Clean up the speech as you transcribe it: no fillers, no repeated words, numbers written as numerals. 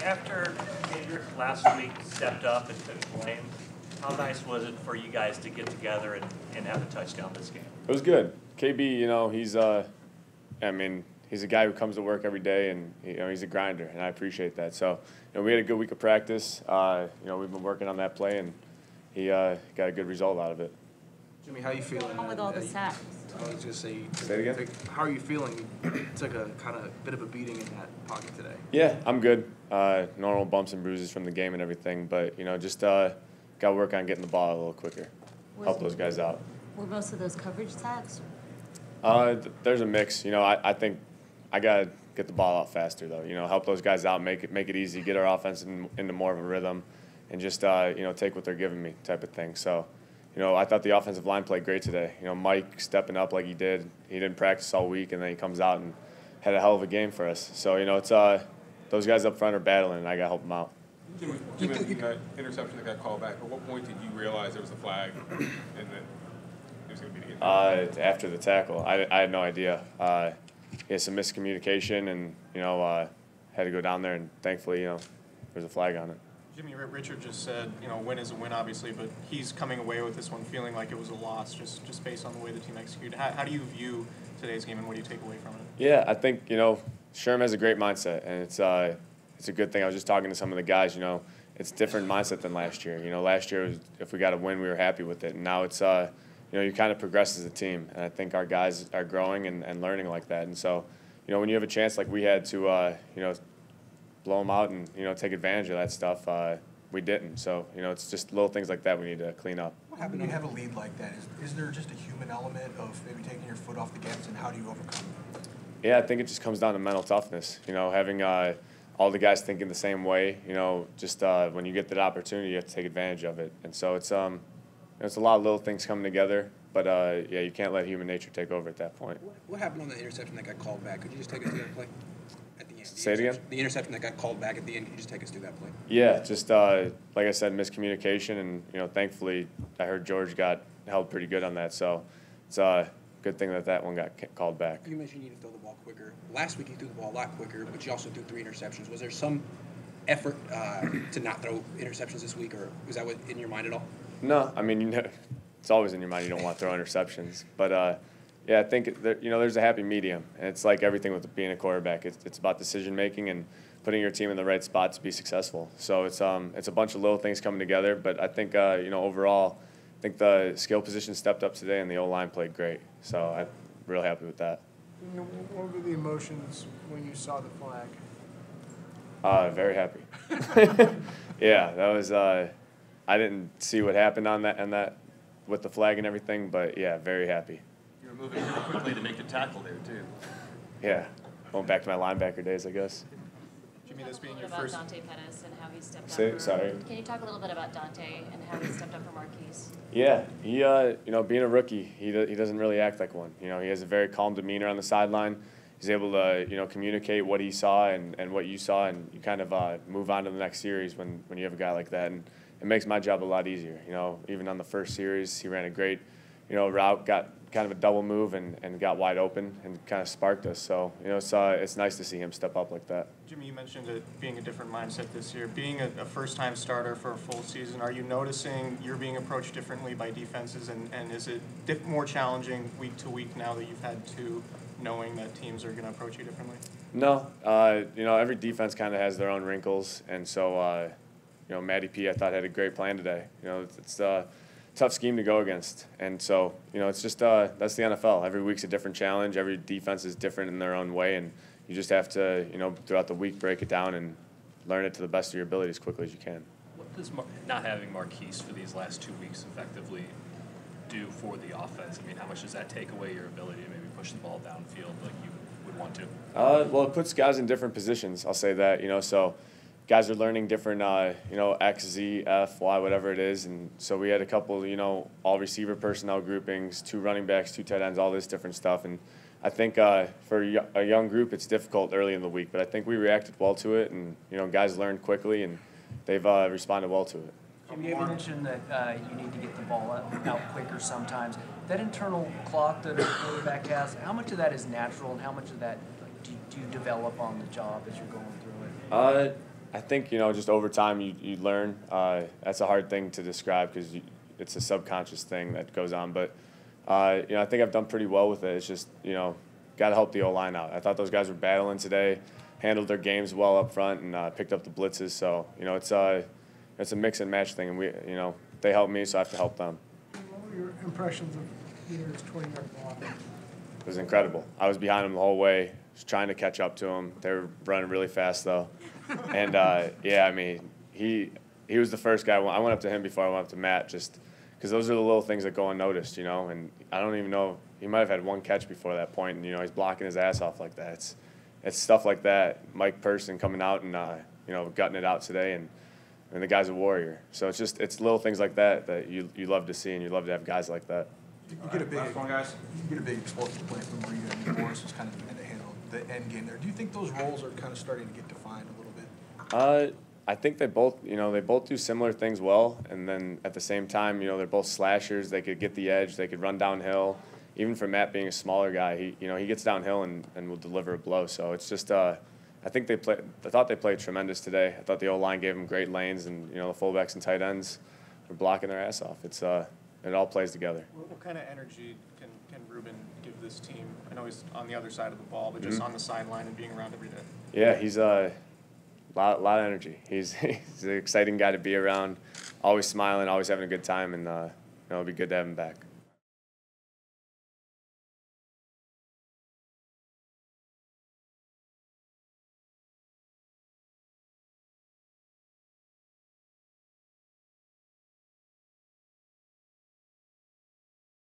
after Kendrick last week stepped up and took blame, how nice was it for you guys to get together and have a touchdown this game? It was good. KB, he's a guy who comes to work every day, and he's a grinder, and I appreciate that. So, we had a good week of practice. We've been working on that play, and he got a good result out of it. Jimmy, how you feeling? With all the sacks. I was just saying. Say it again. How are you feeling? You took a kind of bit of a beating in that pocket today. Yeah, I'm good. Normal bumps and bruises from the game and everything, but just got to work on getting the ball a little quicker. Help those guys out. Were most of those coverage sacks? There's a mix. I think I got to get the ball out faster though. Help those guys out, make it easy, get our offense into more of a rhythm, and just take what they're giving me type of thing. So. I thought the offensive line played great today. Mike stepping up like he did. He didn't practice all week, and then he comes out and had a hell of a game for us. So, it's those guys up front are battling, and I got to help them out. Jimmy, that interception that got called back, at what point did you realize there was a flag and that it was going to be the end? After the tackle. I had no idea. He had some miscommunication, and, had to go down there, and thankfully, there's a flag on it. Jimmy, Richard just said, win is a win, obviously, but he's coming away with this one feeling like it was a loss just based on the way the team executed. How do you view today's game, and what do you take away from it? Yeah, I think, Sherm has a great mindset, and it's a good thing. I was just talking to some of the guys, it's a different mindset than last year. Last year, if we got a win, we were happy with it. And now it's, you kind of progress as a team. And I think our guys are growing and learning like that. And so, when you have a chance like we had to, blow them out and take advantage of that stuff. We didn't, so it's just little things like that we need to clean up. What happened when you have a lead like that? Is there just a human element of maybe taking your foot off the gas, and how do you overcome it? Yeah, I think it just comes down to mental toughness. Having all the guys thinking the same way. Just when you get that opportunity, you have to take advantage of it. And so it's a lot of little things coming together. But you can't let human nature take over at that point. What happened on the interception that got called back? Could you just take us through that play? Say it again? The interception that got called back at the end, can you just take us through that play? Yeah, just like I said, miscommunication, and thankfully I heard George got held pretty good on that, so it's a good thing that one got called back. You mentioned you need to throw the ball quicker. Last week you threw the ball a lot quicker, but you also threw 3 interceptions. Was there some effort to not throw interceptions this week, or was that in your mind at all? No, it's always in your mind you don't want to throw interceptions, but yeah, I think there's a happy medium, and it's like everything with being a quarterback. It's about decision making and putting your team in the right spot to be successful. So it's a bunch of little things coming together. But I think overall, I think the skill position stepped up today, and the O-line played great. So I'm real happy with that. What were the emotions when you saw the flag? Very happy. Yeah, that was. I didn't see what happened on that with the flag and everything, but yeah, very happy. You were moving really quickly to make the tackle there, too. Yeah, going back to my linebacker days, I guess. Jimmy, this being your about first. Dante Pettis and how he stepped up. Sorry. Can you talk a little bit about Dante and how he stepped up for Marquise? Yeah, he being a rookie, he doesn't really act like one. He has a very calm demeanor on the sideline. He's able to communicate what he saw and what you saw, and you kind of move on to the next series when you have a guy like that, and it makes my job a lot easier. Even on the first series, he ran a great route, got kind of a double move and got wide open and kind of sparked us. So, it's nice to see him step up like that. Jimmy, you mentioned it being a different mindset this year. Being a first-time starter for a full season, are you noticing you're being approached differently by defenses, and is it more challenging week to week now that you've had to, knowing that teams are going to approach you differently? No. Every defense kind of has their own wrinkles, and so, Matty P, I thought, had a great plan today. It's tough scheme to go against. And so, it's just that's the NFL. Every week's a different challenge. Every defense is different in their own way, and you just have to, throughout the week, break it down and learn it to the best of your ability as quickly as you can. What does not having Marquise for these last 2 weeks effectively do for the offense? How much does that take away your ability to maybe push the ball downfield like you would want to? Well, it puts guys in different positions. I'll say that, so guys are learning different, X, Z, F, Y, whatever it is. And so we had a couple, all receiver personnel groupings, 2 running backs, 2 tight ends, all this different stuff. And I think for a young group, it's difficult early in the week. But I think we reacted well to it, and, guys learned quickly, and they've responded well to it. You mentioned that you need to get the ball out quicker sometimes. That internal clock that a quarterback has, how much of that is natural, and how much of that do you develop on the job as you're going through it? I think, you know, just over time you learn. That's a hard thing to describe because it's a subconscious thing that goes on. But, you know, I think I've done pretty well with it. It's just, you know, got to help the O-line out. I thought those guys were battling today, handled their games well up front, and picked up the blitzes. So, you know, it's a mix and match thing. And you know, they help me, so I have to help them. What were your impressions of Meier's 20-yard block? It was incredible. I was behind them the whole way, just trying to catch up to them. They were running really fast, though. And, yeah, I mean, he was the first guy. I went up to him before I went up to Matt, just because those are the little things that go unnoticed, you know. And I don't even know. He might have had one catch before that point, and, you know, he's blocking his ass off like that. It's stuff like that. Mike Person coming out and, you know, gutting it out today, and the guy's a warrior. So it's little things like that you love to see, and you love to have guys like that. You get a big explosive play from Rita, and Morris was kind of the handle the end game there. Do you think those roles are kind of starting to get defined a little bit? I think they both do similar things well, and then at the same time, you know, they're both slashers. They could get the edge. They could run downhill. Even for Matt being a smaller guy, he gets downhill and will deliver a blow. So it's just I thought they played tremendous today. I thought the O-line gave them great lanes, and, you know, the fullbacks and tight ends were blocking their ass off. It all plays together. What kind of energy can Ruben give this team? I know he's on the other side of the ball, but just on the sideline and being around every day. Yeah, he's a lot of energy. He's an exciting guy to be around, always smiling, always having a good time, and you know, it'll be good to have him back.